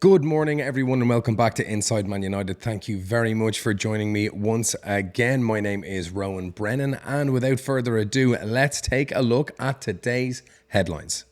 Good morning, everyone, and welcome back to Inside Man United. Thank you very much for joining me once again. My name is Rowan Brennan, and without further ado, let's take a look at today's headlines.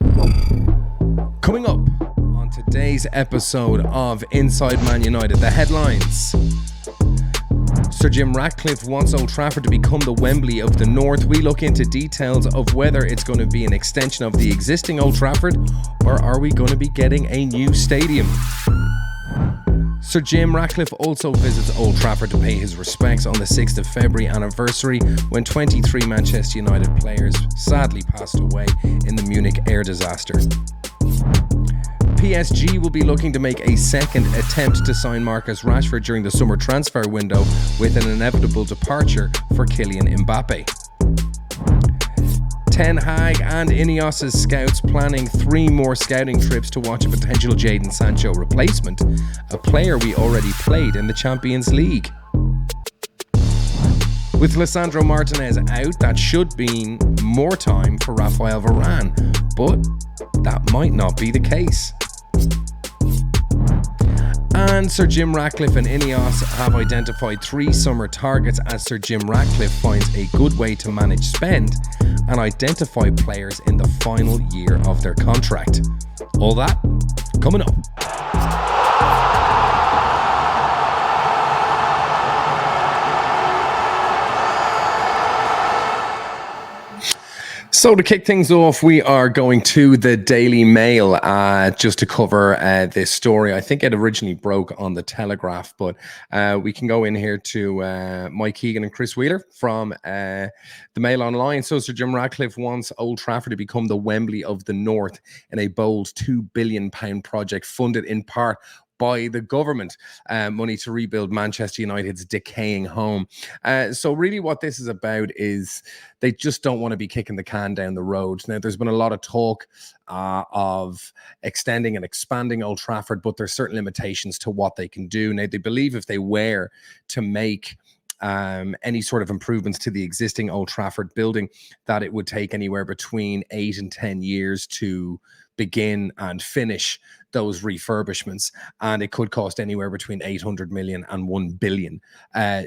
Coming up on today's episode of Inside Man United, the headlines. Sir Jim Ratcliffe wants Old Trafford to become the Wembley of the North. We look into details of whether it's going to be an extension of the existing Old Trafford, or are we going to be getting a new stadium? Sir Jim Ratcliffe also visits Old Trafford to pay his respects on the 6th of February anniversary when 23 Manchester United players sadly passed away in the Munich Air Disaster. PSG will be looking to make a second attempt to sign Marcus Rashford during the summer transfer window, with an inevitable departure for Kylian Mbappe. Ten Hag and INEOS' scouts planning 3 more scouting trips to watch a potential Jadon Sancho replacement, a player we already played in the Champions League. With Lisandro Martinez out, that should mean more time for Rafael Varane, but that might not be the case. And Sir Jim Ratcliffe and INEOS have identified 3 summer targets as Sir Jim Ratcliffe finds a good way to manage spend and identify players in the final year of their contract. All that coming up. So to kick things off, we are going to the Daily Mail just to cover this story. I think it originally broke on the Telegraph, but we can go in here to Mike Keegan and Chris Wheeler from the Mail Online. So Sir Jim Ratcliffe wants Old Trafford to become the Wembley of the North in a bold £2 billion project funded in part by the government, money to rebuild Manchester United's decaying home. So really what this is about is they just don't want to be kicking the can down the road. Now, there's been a lot of talk of extending and expanding Old Trafford, but there's certain limitations to what they can do. Now, they believe if they were to make any sort of improvements to the existing Old Trafford building, that it would take anywhere between 8 and 10 years to begin and finish those refurbishments, and it could cost anywhere between 800 million and 1 billion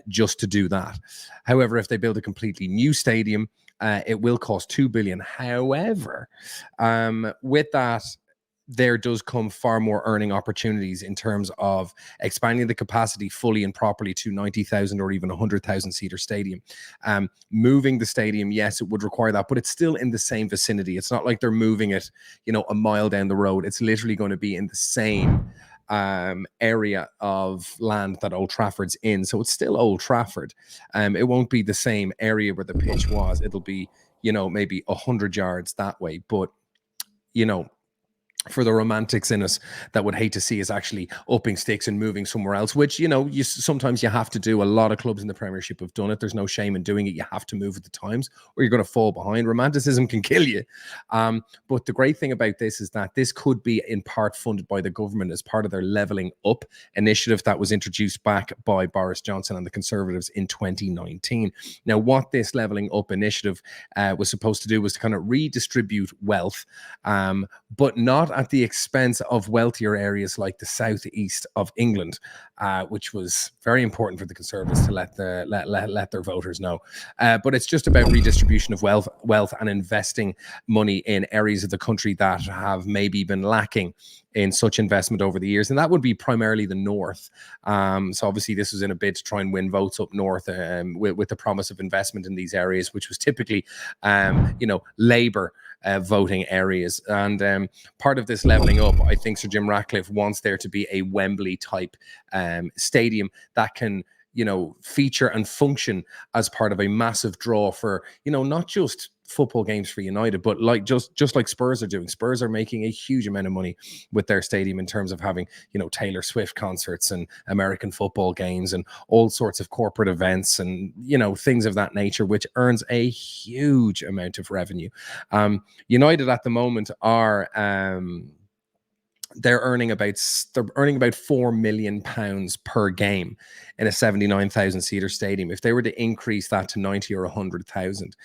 just to do that. However, if they build a completely new stadium, it will cost 2 billion. However, with that, there does come far more earning opportunities in terms of expanding the capacity fully and properly to 90,000 or even 100,000 seater stadium. Moving the stadium, yes, it would require that, but it's still in the same vicinity. It's not like they're moving it, a mile down the road. It's literally going to be in the same area of land that Old Trafford's in. So it's still Old Trafford. It won't be the same area where the pitch was. It'll be, maybe 100 yards that way. But, for the romantics in us that would hate to see us actually upping sticks and moving somewhere else, which, sometimes you have to do. A lot of clubs in the Premiership have done it. There's no shame in doing it. You have to move with the times or you're going to fall behind. Romanticism can kill you. But the great thing about this is that this could be in part funded by the government as part of their Levelling Up initiative that was introduced back by Boris Johnson and the Conservatives in 2019. Now, what this Levelling Up initiative was supposed to do was to kind of redistribute wealth, but not at the expense of wealthier areas like the southeast of England, which was very important for the Conservatives to let their voters know. But it's just about redistribution of wealth and investing money in areas of the country that have maybe been lacking in such investment over the years, and that would be primarily the north. So obviously this was in a bid to try and win votes up north, with the promise of investment in these areas, which was typically Labour voting areas. And part of this levelling up, I think Sir Jim Ratcliffe wants there to be a Wembley type stadium that can feature and function as part of a massive draw for not just football games for United, but like just like Spurs are doing. Spurs are making a huge amount of money with their stadium in terms of having Taylor Swift concerts and American football games and all sorts of corporate events and things of that nature, which earns a huge amount of revenue. United at the moment are they're earning about £4 million per game in a 79,000 seater stadium. If they were to increase that to 90 or 100,000,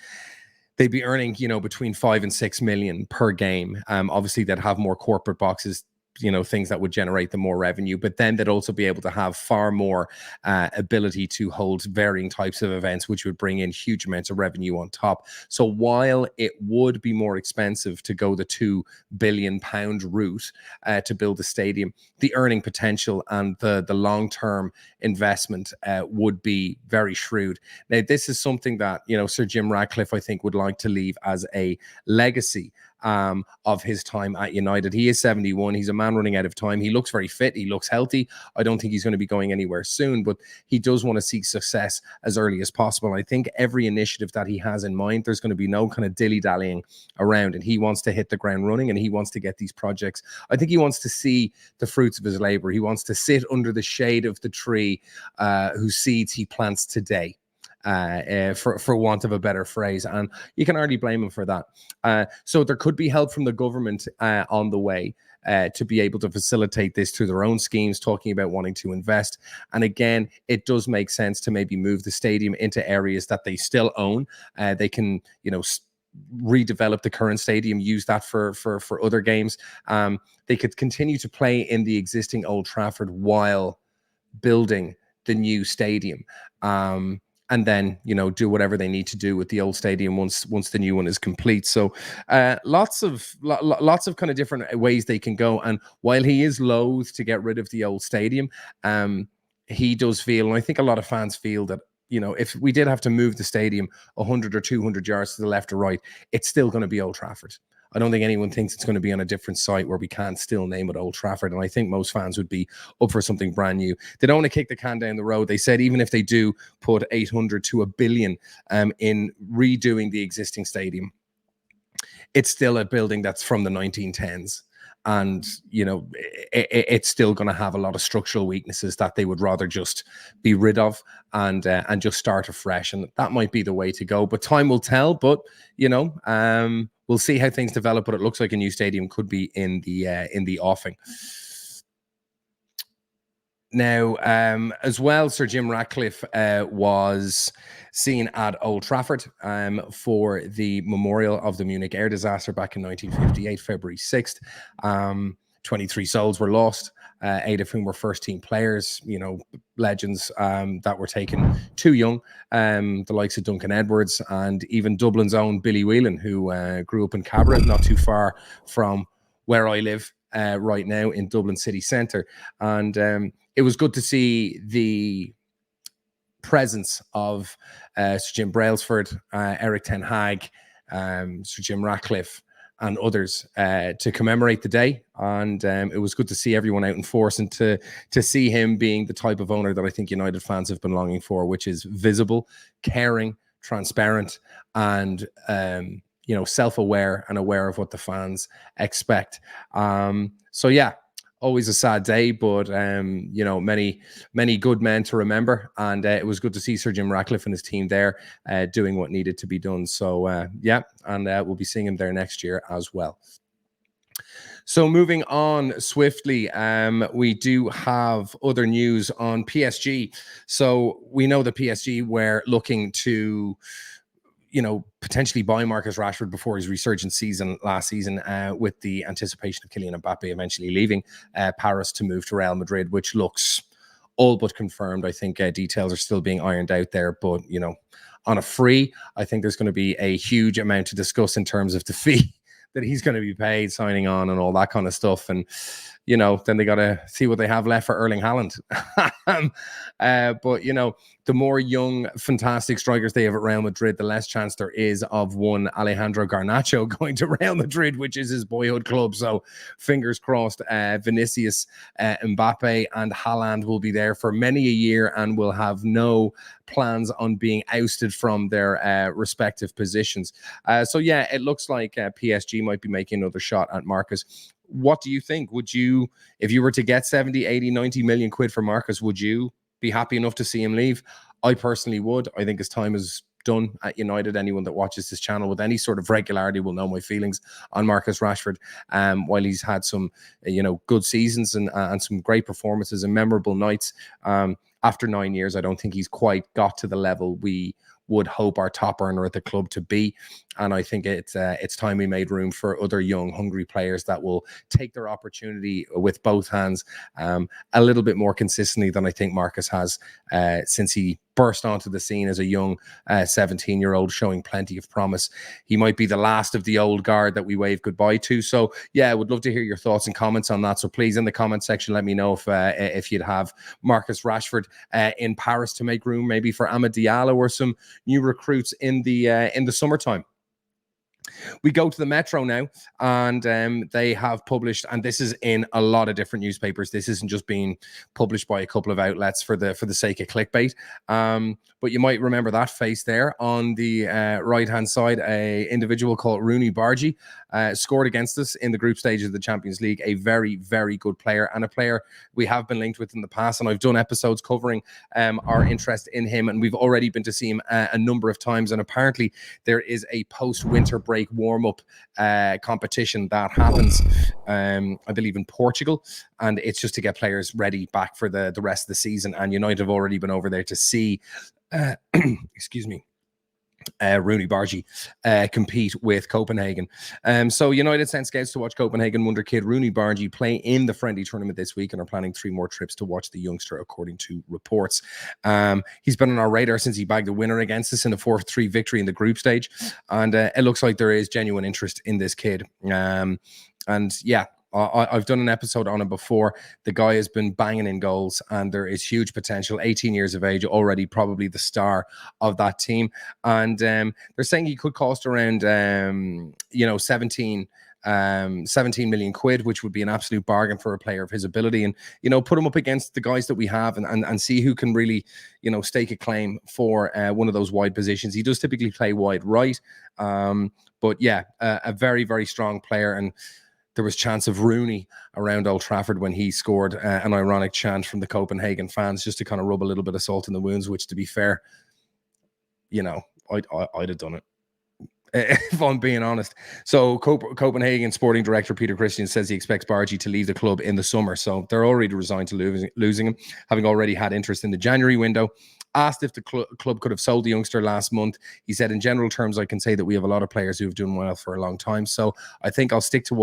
they'd be earning, between 5 and 6 million per game. Obviously, they'd have more corporate boxes. things that would generate the more revenue, but then they'd also be able to have far more ability to hold varying types of events, which would bring in huge amounts of revenue on top. So while it would be more expensive to go the £2 billion route to build a stadium, the earning potential and the long-term investment would be very shrewd. Now, this is something that, Sir Jim Ratcliffe, I think, would like to leave as a legacy of his time at United. He is 71. He's a man running out of time. He looks very fit. He looks healthy. I don't think he's going to be going anywhere soon, but he does want to seek success as early as possible. I think every initiative that he has in mind, there's going to be no kind of dilly-dallying around, and he wants to hit the ground running, and he wants to get these projects. I think he wants to see the fruits of his labor. He wants to sit under the shade of the tree whose seeds he plants today. For want of a better phrase, and you can hardly blame him for that. So there could be help from the government on the way to be able to facilitate this through their own schemes, talking about wanting to invest. And again, it does make sense to maybe move the stadium into areas that they still own. They can, redevelop the current stadium, use that for other games. They could continue to play in the existing Old Trafford while building the new stadium. And then, do whatever they need to do with the old stadium once the new one is complete. So lots of kind of different ways they can go. And while he is loath to get rid of the old stadium, he does feel, and I think a lot of fans feel, that if we did have to move the stadium 100 or 200 yards to the left or right, it's still going to be Old Trafford. I don't think anyone thinks it's going to be on a different site where we can't still name it Old Trafford. And I think most fans would be up for something brand new. They don't want to kick the can down the road. They said even if they do put 800 to $1 billion in redoing the existing stadium, it's still a building that's from the 1910s. And, it's still going to have a lot of structural weaknesses that they would rather just be rid of and just start afresh. And that might be the way to go. But time will tell. But, we'll see how things develop. But it looks like a new stadium could be in the offing. Now, as well, Sir Jim Ratcliffe was seen at Old Trafford for the memorial of the Munich Air Disaster back in 1958, February 6th. 23 souls were lost, 8 of whom were first-team players, legends that were taken too young, the likes of Duncan Edwards and even Dublin's own Billy Whelan, who grew up in Cabra, not too far from where I live right now in Dublin city centre. And it was good to see the presence of Sir Jim Brailsford, Erik Ten Hag, Sir Jim Ratcliffe, and others to commemorate the day. And it was good to see everyone out in force and to see him being the type of owner that I think United fans have been longing for, which is visible, caring, transparent, and self-aware and aware of what the fans expect. So yeah, always a sad day, but many good men to remember, and it was good to see Sir Jim Ratcliffe and his team there doing what needed to be done. So and we'll be seeing him there next year as well. So moving on swiftly, we do have other news on PSG. So we know that PSG were looking to potentially buy Marcus Rashford before his resurgent season last season, with the anticipation of Kylian Mbappe eventually leaving Paris to move to Real Madrid, which looks all but confirmed. I think details are still being ironed out there, but on a free, I think there's going to be a huge amount to discuss in terms of the fee that he's going to be paid signing on and all that kind of stuff. And then they got to see what they have left for Erling Haaland. But the more young, fantastic strikers they have at Real Madrid, the less chance there is of one Alejandro Garnacho going to Real Madrid, which is his boyhood club. So fingers crossed, Vinicius, Mbappe and Haaland will be there for many a year and will have no plans on being ousted from their respective positions. So yeah, it looks like PSG might be making another shot at Marcus. What do you think? Would you, if you were to get 70, 80, 90 million quid for Marcus, would you be happy enough to see him leave? I personally would. I think his time is done at United. Anyone that watches this channel with any sort of regularity will know my feelings on Marcus Rashford. While he's had some, good seasons and some great performances and memorable nights, after 9 years, I don't think he's quite got to the level we would hope our top earner at the club to be. And I think it's time we made room for other young, hungry players that will take their opportunity with both hands a little bit more consistently than I think Marcus has since he burst onto the scene as a young 17-year-old, showing plenty of promise. He might be the last of the old guard that we wave goodbye to. So yeah, I would love to hear your thoughts and comments on that. So please, in the comment section, let me know if you'd have Marcus Rashford in Paris to make room, maybe for Amad Diallo or some new recruits in the summertime. We go to the Metro now, and they have published, and this is in a lot of different newspapers. This isn't just being published by a couple of outlets for the sake of clickbait. But you might remember that face there on the right-hand side. A individual called Rooney Bari scored against us in the group stage of the Champions League. A very, very good player, and a player we have been linked with in the past. And I've done episodes covering our interest in him, and we've already been to see him a number of times. And apparently there is a post-winter break warm-up competition that happens, I believe, in Portugal, and it's just to get players ready back for the rest of the season. And United have already been over there to see excuse me, Rooney Bari compete with Copenhagen. So United sent scouts to watch Copenhagen wonder kid Rooney Bari play in the friendly tournament this week, and are planning 3 more trips to watch the youngster, according to reports. He's been on our radar since he bagged the winner against us in a 4-3 victory in the group stage, and it looks like there is genuine interest in this kid. And yeah, I've done an episode on him before. The guy has been banging in goals, and there is huge potential. 18 years of age, already probably the star of that team. And they're saying he could cost around 17 million quid, which would be an absolute bargain for a player of his ability. And put him up against the guys that we have, and see who can really stake a claim for one of those wide positions. He does typically play wide right, but yeah, a very, very strong player. And there was chance of Rooney around Old Trafford when he scored, an ironic chant from the Copenhagen fans, just to kind of rub a little bit of salt in the wounds, which, to be fair, I'd have done it, if I'm being honest. So Copenhagen sporting director Peter Christian says he expects Bari to leave the club in the summer. So they're already resigned to losing him, having already had interest in the January window. Asked if the club could have sold the youngster last month, he said, in general terms, I can say that we have a lot of players who have done well for a long time. So I think I'll stick to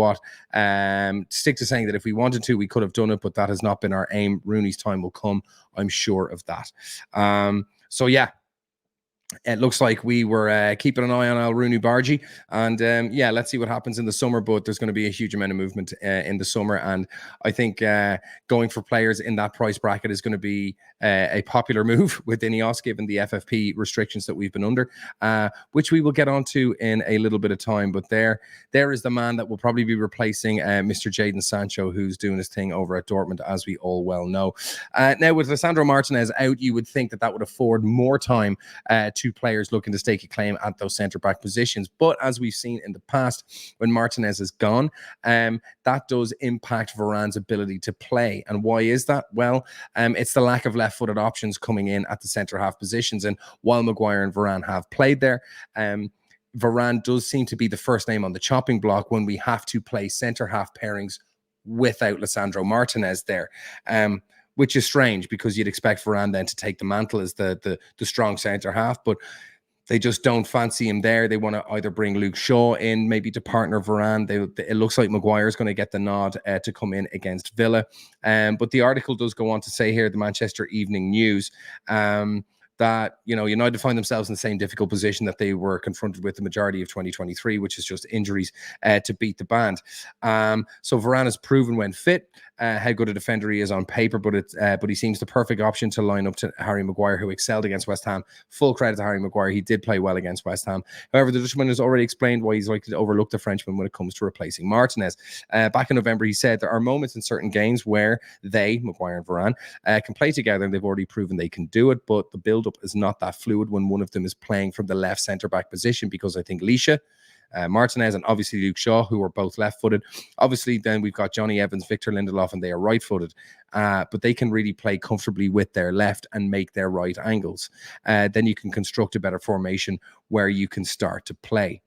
saying that if we wanted to, we could have done it, but that has not been our aim. Rooney's time will come, I'm sure of that. So yeah, it looks like we were keeping an eye on Rooney Bari, and yeah, let's see what happens in the summer. But there's going to be a huge amount of movement in the summer, and I think going for players in that price bracket is going to be a popular move with INEOS, given the FFP restrictions that we've been under, which we will get onto in a little bit of time. But there is the man that will probably be replacing Mr. Jadon Sancho, who's doing his thing over at Dortmund, as we all well know. Now, with Lisandro Martinez out, you would think that would afford more time to players looking to stake a claim at those centre-back positions. But as we've seen in the past, when Martinez is gone, that does impact Varane's ability to play. And why is that? Well, it's the lack of left-footed options coming in at the centre-half positions. And while Maguire and Varane have played there, Varane does seem to be the first name on the chopping block when we have to play centre-half pairings without Lisandro Martinez there. Which is strange, because you'd expect Varane then to take the mantle as the strong centre half, but they just don't fancy him there. They want to either bring Luke Shaw in, maybe to partner Varane. It looks like Maguire's going to get the nod to come in against Villa. But the article does go on to say here, the Manchester Evening News, that United find themselves in the same difficult position that they were confronted with the majority of 2023, which is just injuries to beat the band. So Varane has proven when fit how good a defender he is on paper, but he seems the perfect option to line up to Harry Maguire, who excelled against West Ham. Full credit to Harry Maguire. He did play well against West Ham. However, the Dutchman has already explained why he's likely to overlook the Frenchman when it comes to replacing Martinez. Back in November, he said there are moments in certain games where they, Maguire and Varane, can play together, and they've already proven they can do it, but the build-up is not that fluid when one of them is playing from the left centre-back position, because I think Leisha, Martinez, and obviously Luke Shaw, who are both left-footed. Obviously, then we've got Johnny Evans, Victor Lindelof, and they are right-footed. But they can really play comfortably with their left and make their right angles. Then you can construct a better formation where you can start to play.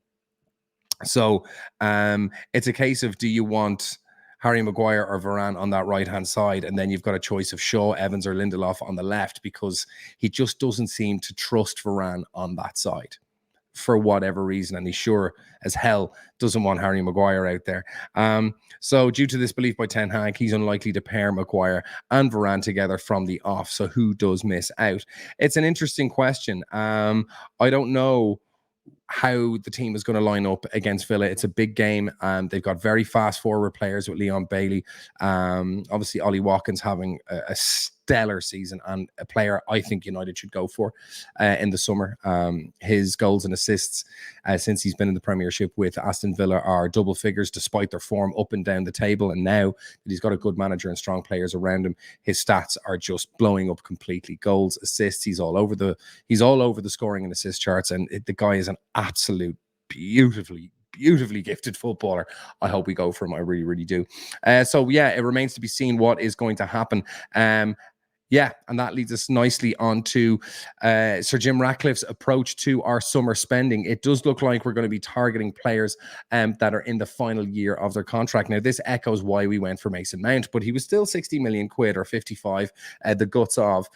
So it's a case of, do you want Harry Maguire or Varane on that right-hand side? And then you've got a choice of Shaw, Evans, or Lindelof on the left, because he just doesn't seem to trust Varane on that side. for whatever reason, and he sure as hell doesn't want Harry Maguire out there. So due to this belief by Ten Hag, he's unlikely to pair Maguire and Varane together from the off. So who does miss out? It's an interesting question. I don't know how the team is going to line up against Villa. It's a big game. They've got very fast forward players with Leon Bailey. Obviously, Ollie Watkins having a stellar season, and a player I think United should go for in the summer. His goals and assists since he's been in the Premiership with Aston Villa are double figures, despite their form up and down the table. And now that he's got a good manager and strong players around him, his stats are just blowing up completely. Goals, assists, he's all over the scoring and assist charts, and the guy is an absolute beautifully gifted footballer. I hope we go for him. I really, really do. So yeah, it remains to be seen what is going to happen. Yeah, and that leads us nicely on to Sir Jim Ratcliffe's approach to our summer spending. It does look like we're going to be targeting players that are in the final year of their contract. Now, this echoes why we went for Mason Mount, but he was still 60 million quid or 55, the guts of,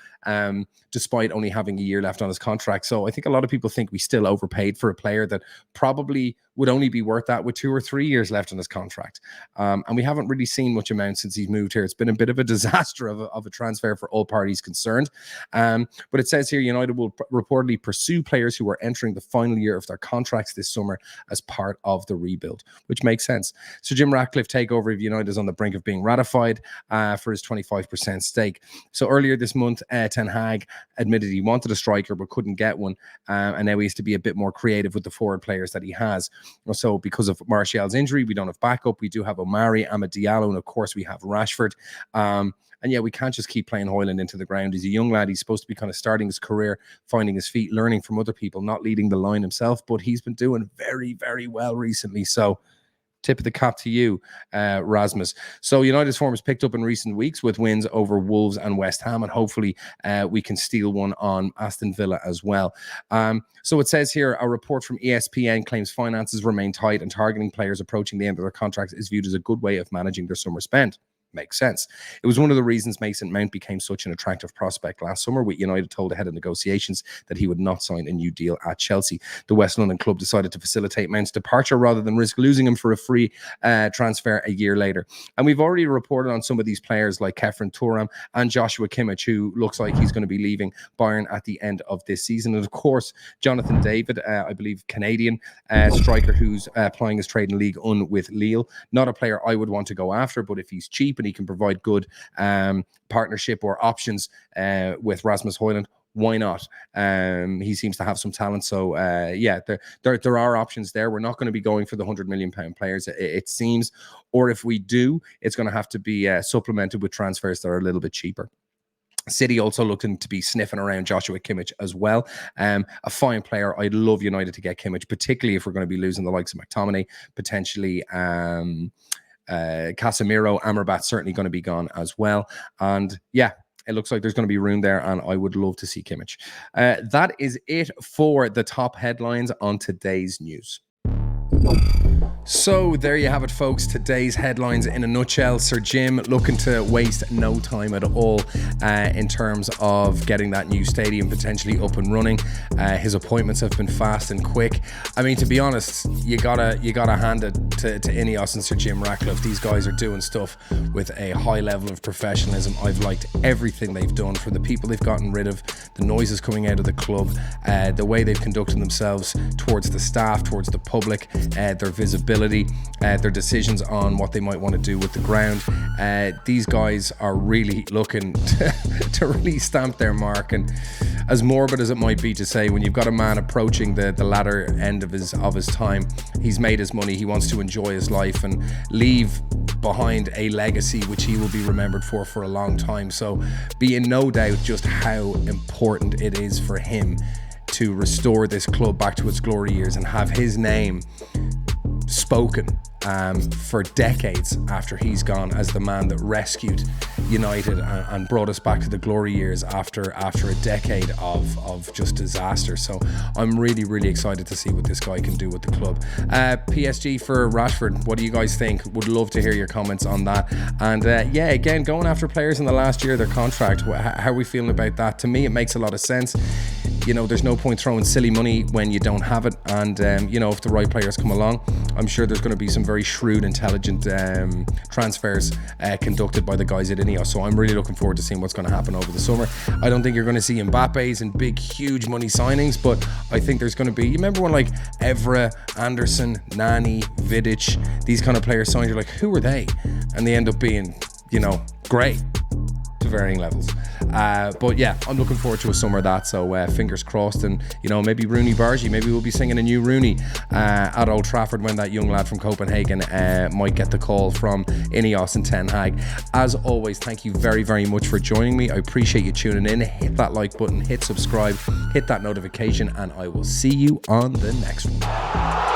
despite only having a year left on his contract. So I think a lot of people think we still overpaid for a player that probably would only be worth that with 2 or 3 years left on his contract. And we haven't really seen much amount since he's moved here. It's been a bit of a disaster of a transfer for all parties concerned. But it says here United will reportedly pursue players who are entering the final year of their contracts this summer as part of the rebuild, which makes sense. So Jim Ratcliffe takeover of United is on the brink of being ratified for his 25% stake. So earlier this month, Ten Hag admitted he wanted a striker but couldn't get one. And now he has to be a bit more creative with the forward players that he has. So because of Martial's injury, we don't have backup. We do have Omari, Amad Diallo, and of course we have Rashford. And yeah, we can't just keep playing Højlund into the ground. He's a young lad. He's supposed to be kind of starting his career, finding his feet, learning from other people, not leading the line himself. But he's been doing very, very well recently. So tip of the cap to you, Rasmus. So United's form has picked up in recent weeks with wins over Wolves and West Ham, and hopefully we can steal one on Aston Villa as well. So it says here, a report from ESPN claims finances remain tight and targeting players approaching the end of their contracts is viewed as a good way of managing their summer spend. Makes sense. It was one of the reasons Mason Mount became such an attractive prospect last summer, with United told ahead of negotiations that he would not sign a new deal at Chelsea. The West London club decided to facilitate Mount's departure rather than risk losing him for a free transfer a year later. And we've already reported on some of these players like Kefren Turam and Joshua Kimmich, who looks like he's going to be leaving Bayern at the end of this season. And of course, Jonathan David, I believe Canadian striker who's plying his trade in League One with Lille. Not a player I would want to go after, but if he's cheap and he can provide good partnership or options with Rasmus Højlund, why not? He seems to have some talent. So yeah, there are options there. We're not going to be going for the £100 million players, it seems. Or if we do, it's going to have to be supplemented with transfers that are a little bit cheaper. City also looking to be sniffing around Joshua Kimmich as well. A fine player. I'd love United to get Kimmich, particularly if we're going to be losing the likes of McTominay, potentially Casemiro. Amrabat's certainly going to be gone as well. And yeah, it looks like there's going to be room there, and I would love to see Kimmich. That is it for the top headlines on today's news. So there you have it, folks. Today's headlines in a nutshell. Sir Jim looking to waste no time at all in terms of getting that new stadium potentially up and running. His appointments have been fast and quick. I mean, to be honest, you gotta hand it to INEOS and Sir Jim Ratcliffe. These guys are doing stuff with a high level of professionalism. I've liked everything they've done, from the people they've gotten rid of, the noises coming out of the club, the way they've conducted themselves towards the staff, towards the public, their visibility, their decisions on what they might want to do with the ground. These guys are really looking to really stamp their mark. And as morbid as it might be to say, when you've got a man approaching the latter end of his time, he's made his money, he wants to enjoy his life and leave behind a legacy which he will be remembered for a long time. So be in no doubt just how important it is for him to restore this club back to its glory years and have his name spoken for decades after he's gone as the man that rescued United and brought us back to the glory years after a decade of just disaster. So I'm really, really excited to see what this guy can do with the club. PSG for Rashford, what do you guys think? Would love to hear your comments on that. And yeah, again, going after players in the last year of their contract, how are we feeling about that? To me, it makes a lot of sense. you know, there's no point throwing silly money when you don't have it. And, you know, if the right players come along, I'm sure there's going to be some very shrewd, intelligent transfers conducted by the guys at INEOS. So I'm really looking forward to seeing what's going to happen over the summer. I don't think you're going to see Mbappe's and big, huge money signings, but I think there's going to be, you remember when like Evra, Anderson, Nani, Vidic, these kind of players signed, you're like, who are they? And they end up being, you know, great to varying levels. But yeah, I'm looking forward to a summer of that, so fingers crossed. And you know, maybe Rooney Bari, maybe we'll be singing a new Rooney at Old Trafford when that young lad from Copenhagen might get the call from INEOS and Ten Hag. As always, thank you very, very much for joining me. I appreciate you tuning in. Hit that like button, hit subscribe, hit that notification, and I will see you on the next one.